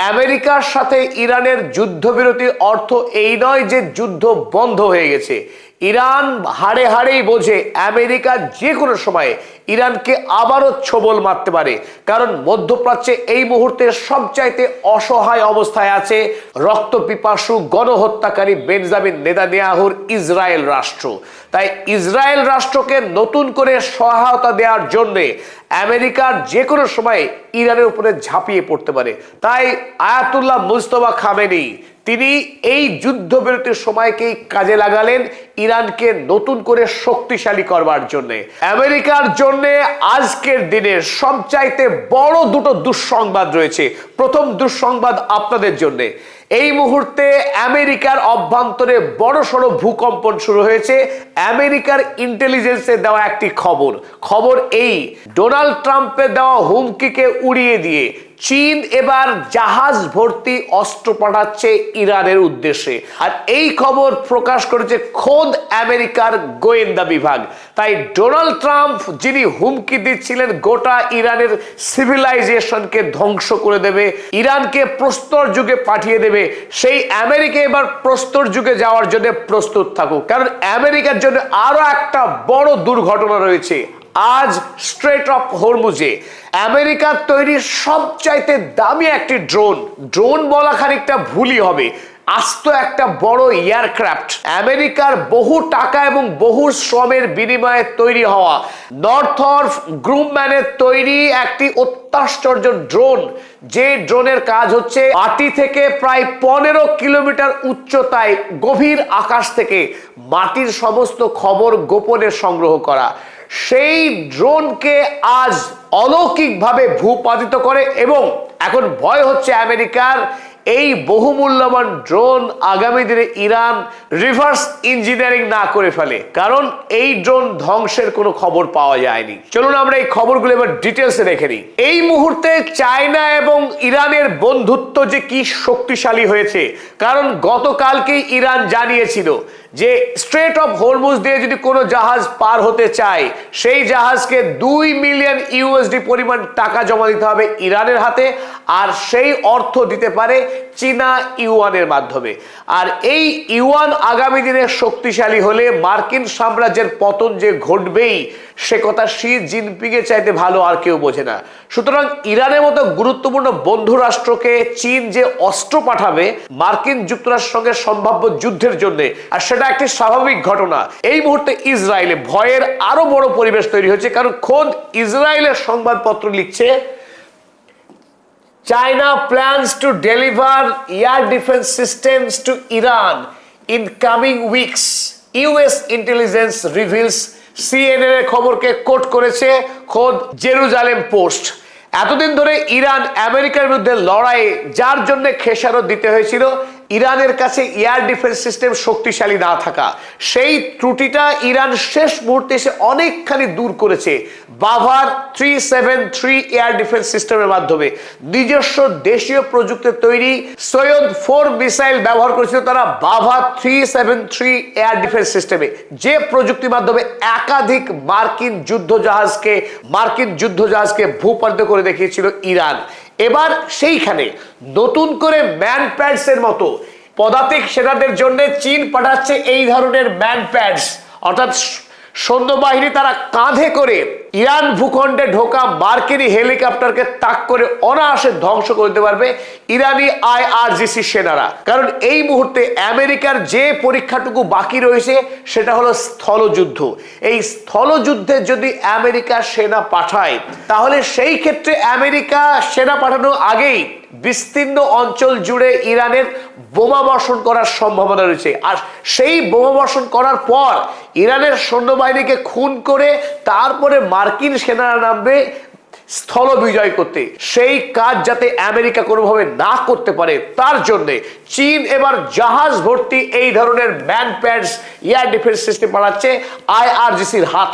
আমেরিকার সাথে ইরানের যুদ্ধবিরতির অর্থ এই নয় যে যুদ্ধ বন্ধ হয়ে গেছে। ইরান হাড়ে হাড়েই বোঝে আমেরিকা যে কোনো সময়ে ইরানকে আবারও ছোবল মারতে পারে, কারণ মধ্যপ্রাচ্যে এই মুহূর্তে সবচাইতে অসহায় অবস্থায় আছে রক্তপিপাসু গণহত্যাকারী বেঞ্জামিন নেতানিয়াহুর ইসরায়েল রাষ্ট্র। তাই ইসরায়েল রাষ্ট্রকে নতুন করে সহায়তা দেওয়ার জন্যে আমেরিকার যে কোনো সময় ইরানের উপরে ঝাঁপিয়ে পড়তে পারে। তাই আয়াতুল্লাহ মুজতবা খামেনি তিনি এই যুদ্ধবিরতির সময়কেই কাজে লাগালেন ইরানকে নতুন করে শক্তিশালী করবার জন্য। আমেরিকার জন্য আজকের দিনের সবচাইতে বড় দুটো দুঃসংবাদ রয়েছে। প্রথম দুঃসংবাদ আপনাদের জন্য, এই মুহূর্তে আমেরিকার অভ্যন্তরে বড়সড় ভূকম্পন শুরু হয়েছে। আমেরিকার ইন্টেলিজেন্সে দেওয়া একটি খবর এই, ডোনাল্ড ট্রাম্পের দেওয়া হুমকিকে উড়িয়ে দিয়ে চীন এবার জাহাজ ভর্তি অস্ত্র পাঠাচ্ছে ইরানের উদ্দেশ্যে। আর এই খবর প্রকাশ করেছে খোদ আমেরিকার গোয়েন্দা বিভাগ। তাই ডোনাল্ড ট্রাম্প যিনি হুমকি দিচ্ছিলেন গোটা ইরানের সিভিলাইজেশনকে ধ্বংস করে দেবে, ইরানকে প্রস্তর যুগে পাঠিয়ে দেবে, সেই আমেরিকা এবার প্রস্তর যুগে যাওয়ার জন্য প্রস্তুত থাকুক। কারণ আমেরিকার জন্য আরো একটা বড় দুর্ঘটনা রয়েছে। আজ স্ট্রেট অফ হরমুজে আমেরিকার তৈরি সবচাইতে দামি একটি ড্রোন বলা খানিকটা ভুলই হবে, আস্ত একটা বড় এয়ারক্রাফট, আমেরিকার বহু টাকা এবং বহু শ্রমের বিনিময়ে তৈরি হওয়া নর্থরপ গ্রুমম্যানের তৈরি একটি অত্যাশ্চর্য ড্রোন, যে ড্রোনের কাজ হচ্ছে মাটি থেকে প্রায় 15 কিলোমিটার উচ্চতায় গভীর আকাশ থেকে মাটির সমস্ত খবর গোপনে সংগ্রহ করা। সেই ড্রোনকে আজ অলৌকিকভাবে ভূপাতিত করে এবং এখন ভয় হচ্ছে আমেরিকার এই বহুমূল্যবান ড্রোন আগামী দিনে ইরান রিভার্স ইঞ্জিনিয়ারিং না করে ফেলে, কারণ এই ড্রোন ধ্বংসের কোনো খবর পাওয়া যায়নি। চলুন আমরা এই খবরগুলো এবার ডিটেলসে দেখে নিই। এই মুহূর্তে চায়না এবং ইরানের বন্ধুত্ব যে কি শক্তিশালী হয়েছে, কারণ গতকালকেই ইরান জানিয়েছিল যে স্ট্রেট অফ হরমুজ দিয়ে যদি কোনো জাহাজ পার হতে চায় সেই জাহাজকে 2 মিলিয়ন ইউএসডি পরিমাণ টাকা জমা দিতে হবে ইরানের হাতে, আর সেই অর্থ দিতে পারে চীনা ইউয়ানের মাধ্যমে। আর এই ইউয়ান আগামী দিনে শক্তিশালী হলে মার্কিন সাম্রাজ্যের পতন যে ঘটবেই সে কথা শি জিনপিং এর চাইতে ভালো আর কেউ বোঝে না। সুতরাং ইরানের মতো গুরুত্বপূর্ণ বন্ধু রাষ্ট্রকে চীন যে অস্ত্র পাঠাবে মার্কিন যুক্তরাষ্ট্রের সঙ্গে সম্ভাব্য যুদ্ধের জন্য, আর সেটা একটি স্বাভাবিক ঘটনা। এই মুহূর্তে ইসরায়েলে ভয়ের আরো বড় পরিবেশ তৈরি হয়েছে, কারণ খোদ ইসরায়েলের সংবাদপত্র লিখছে China plans to deliver air defense systems to Iran in coming weeks. US intelligence reveals, CNN এর খবরকে কোট করেছে খোদ জেরুজালেম পোস্ট। এতদিন ধরে ইরান আমেরিকার বিরুদ্ধে লড়াইয়ে যার জন্য খেসারত দিতে হয়েছিল ইরানের কাছে এয়ার ডিফেন্স সিস্টেম শক্তিশালী না থাকা, সেই ত্রুটিটা ইরান শেষ মুহূর্তে এসে অনেকখানি দূর করেছে বাভার 373 এয়ার ডিফেন্স সিস্টেমের মাধ্যমে। নিজস্ব দেশীয় প্রযুক্তির তৈরি সৈয়দ 4 মিসাইল ব্যবহার করেছিল তারা বাভা 373 এয়ার ডিফেন্স সিস্টেমে, যে প্রযুক্তির মাধ্যমে একাধিক মার্কিন যুদ্ধজাহাজকে ভূপাতিত করে দেখিয়েছিল ইরান। এবার সেইখানে নতুন করে ম্যান প্যাডস এর মতো পদাতিক সেনাদের জন্য চীন পাঠাচ্ছে এই ধরনের ম্যান প্যাডস, অর্থাৎ সৈন্যবাহিনী তারা কাঁধে করে ইরান ভূখণ্ডে ঢোকা মার্কিনী হেলিকপ্টারকে তাক করে অনায়াসে ধ্বংস করতে পারবে ইরানি IRGC সেনারা। কারণ এই মুহূর্তে আমেরিকার যে পরীক্ষাটুকু বাকি রয়েছে সেটা হলো স্থলযুদ্ধ। এই স্থলযুদ্ধে যদি আমেরিকা সেনা পাঠায় তাহলে সেই ক্ষেত্রে আমেরিকা সেনা পাঠানোর আগেই বিস্তীর্ণ অঞ্চল জুড়ে ইরানের বোমা বর্ষণ করার সম্ভাবনা রয়েছে, আর সেই বোমা বর্ষণ করার পর ইরানের সৈন্যবাহিনীকে খুন করে তারপরে মার্কিন সেনারা নামবে স্থল বিজয় করতে। সেই কাজ যাতে আমেরিকা কোনোভাবে না করতে পারে তার জন্য চীন এবার জাহাজ ভর্তি এই ধরনের man pads air defence system বাড়াচ্ছে IRGCর হাত